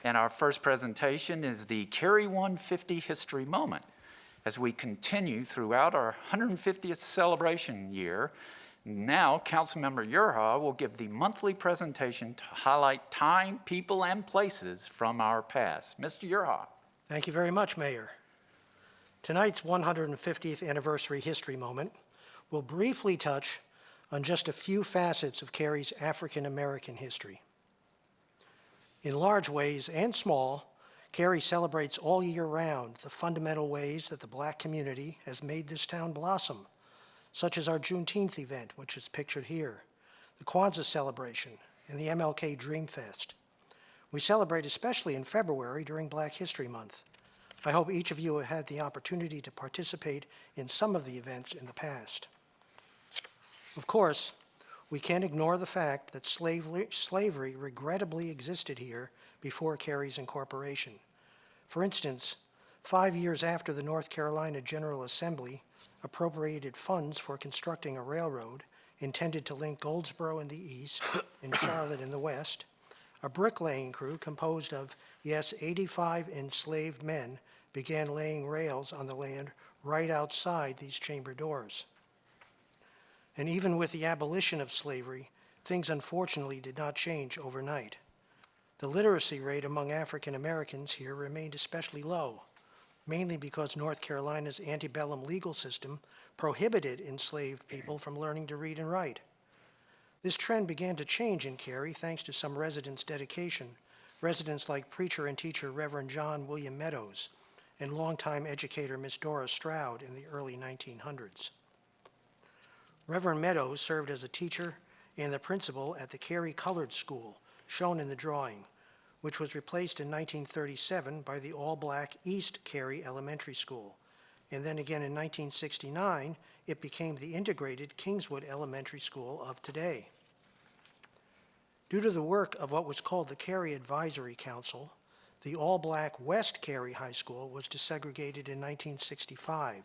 And our first presentation is the Cary150 History Moment. As we continue throughout our 150th celebration year, now Councilmember Yerha will give the monthly presentation to highlight time, people, and places from our past. Mr. Yerha. Thank you very much, Mayor. Tonight's 150th anniversary history moment will briefly touch on just a few facets of Cary's African American history. In large ways and small, Cary celebrates all year round the fundamental ways that the Black community has made this town blossom, such as our Juneteenth event, which is pictured here, the Kwanzaa celebration, and the MLK Dream Fest. We celebrate especially in February during Black History Month. I hope each of you have had the opportunity to participate in some of the events in the past. Of course, we can't ignore the fact that slavery regrettably existed here before Cary's incorporation. For instance, 5 years after the North Carolina General Assembly appropriated funds for constructing a railroad intended to link Goldsboro in the east and Charlotte in the west, a bricklaying crew composed of, yes, 85 enslaved men began laying rails on the land right outside these chamber doors. And even with the abolition of slavery, things unfortunately did not change overnight. The literacy rate among African Americans here remained especially low, mainly because North Carolina's antebellum legal system prohibited enslaved people from learning to read and write. This trend began to change in Cary thanks to some residents' dedication, residents like preacher and teacher Reverend John William Meadows and longtime educator Miss Dora Stroud in the early 1900s. Reverend Meadows served as a teacher and the principal at the Cary Colored School, shown in the drawing, which was replaced in 1937 by the all-black East Cary Elementary School, and then again in 1969, it became the integrated Kingswood Elementary School of today. Due to the work of what was called the Cary Advisory Council, the all-black West Cary High School was desegregated in 1965.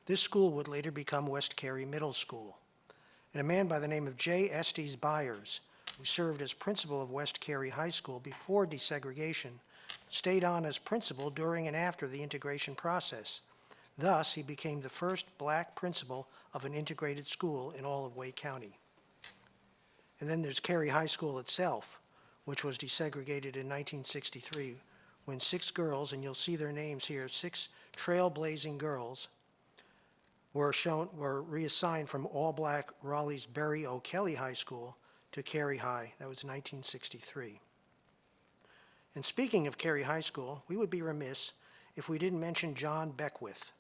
This school would later become West Cary Middle School. And a man by the name of J. Estes Byers, who served as principal of West Cary High School before desegregation, stayed on as principal during and after the integration process. Thus, he became the first black principal of an integrated school in all of Wake County. And then there's Cary High School itself, which was desegregated in 1963, when 6 girls, and you'll see their names here, 6 trailblazing girls, were reassigned from all-black Raleigh's Berry O'Kelly High School to Cary High. That was 1963. And speaking of Cary High School, we would be remiss if we didn't mention John Beckwith.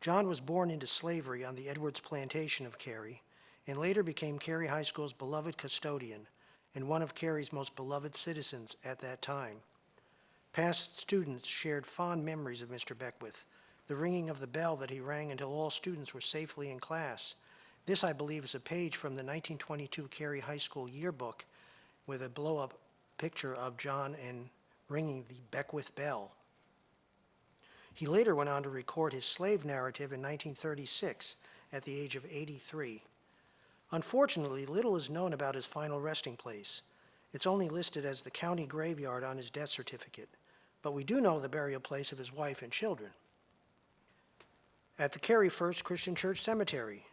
John was born into slavery on the Edwards Plantation of Cary, and later became Cary High School's beloved custodian and one of Cary's most beloved citizens at that time. Past students shared fond memories of Mr. Beckwith, the ringing of the bell that he rang until all students were safely in class. This, I believe, is a page from the 1922 Cary High School yearbook with a blow-up picture of John and ringing the Beckwith bell. He later went on to record his slave narrative in 1936 at the age of 83. Unfortunately, little is known about his final resting place. It's only listed as the county graveyard on his death certificate, but we do know the burial place of his wife and children. At the Cary First Christian Church Cemetery,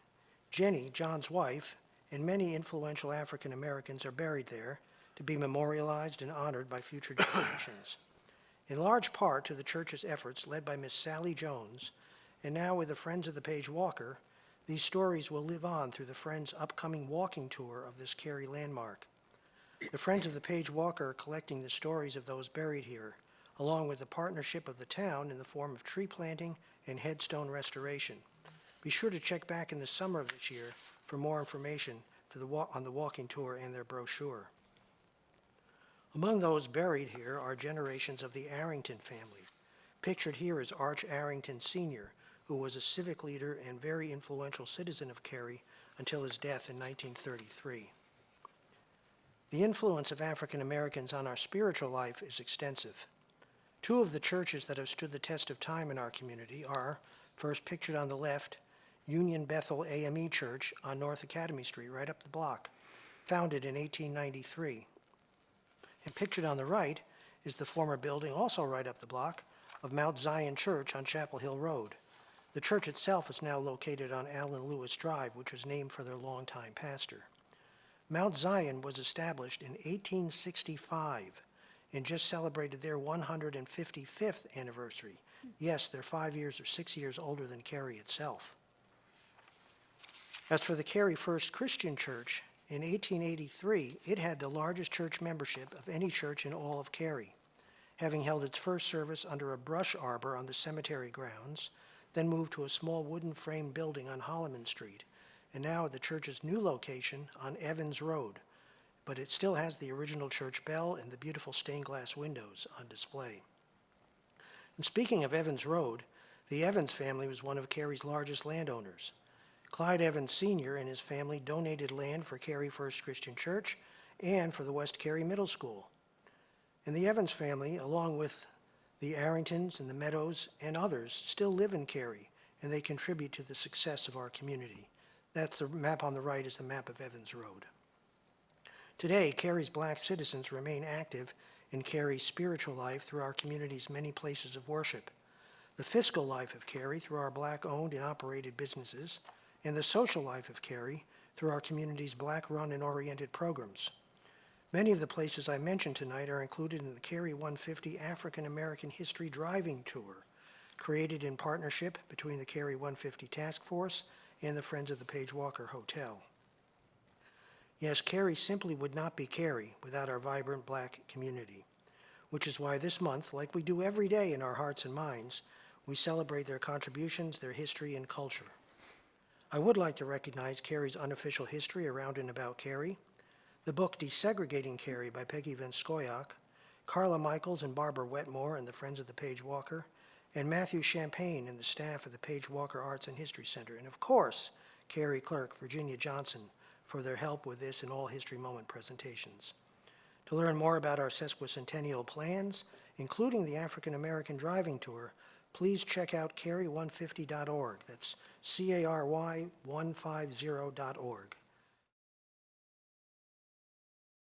Jenny, John's wife, and many influential African Americans are buried there to be memorialized and honored by future generations. In large part to the church's efforts led by Miss Sally Jones, and now with the Friends of the Page Walker, these stories will live on through the Friends' upcoming walking tour of this Cary landmark. The Friends of the Page Walker are collecting the stories of those buried here, along with the partnership of the town in the form of tree planting and headstone restoration. Be sure to check back in the summer of this year for more information on the walking tour and their brochure. Among those buried here are generations of the Arrington family. Pictured here is Arch Arrington Sr., who was a civic leader and very influential citizen of Cary until his death in 1933. The influence of African Americans on our spiritual life is extensive. 2 of the churches that have stood the test of time in our community are, first pictured on the left, Union Bethel AME Church on North Academy Street, right up the block, founded in 1893. And pictured on the right is the former building, also right up the block, of Mount Zion Church on Chapel Hill Road. The church itself is now located on Allen Lewis Drive, which was named for their longtime pastor. Mount Zion was established in 1865 and just celebrated their 155th anniversary. Yes, they're 5 years or 6 years older than Cary itself. As for the Cary First Christian Church, in 1883, it had the largest church membership of any church in all of Cary, having held its first service under a brush arbor on the cemetery grounds, then moved to a small wooden frame building on Holloman Street, and now at the church's new location on Evans Road, but it still has the original church bell and the beautiful stained glass windows on display. And speaking of Evans Road, the Evans family was one of Cary's largest landowners. Clyde Evans Sr. and his family donated land for Cary First Christian Church and for the West Cary Middle School. And the Evans family, along with the Arringtons and the Meadows and others, still live in Cary, and they contribute to the success of our community. That's the map on the right is the map of Evans Road. Today, Cary's black citizens remain active in Cary's spiritual life through our community's many places of worship, the fiscal life of Cary through our black-owned and operated businesses, and the social life of Cary through our community's black-run and oriented programs. Many of the places I mentioned tonight are included in the Cary150 African American History Driving Tour, created in partnership between the Cary150 Task Force and the Friends of the Page Walker Hotel. Yes, Cary simply would not be Cary without our vibrant black community, which is why this month, like we do every day in our hearts and minds, we celebrate their contributions, their history, and culture. I would like to recognize Cary's unofficial history around and about Cary, the book Desegregating Cary by Peggy Venskoyak, Carla Michaels and Barbara Wetmore and the Friends of the Page Walker, and Matthew Champagne and the staff of the Page Walker Arts and History Center, and of course, Cary Clerk Virginia Johnson for their help with this and all History Moment presentations. To learn more about our sesquicentennial plans, including the African American Driving Tour, please check out Cary150.org. That's Cary150.org.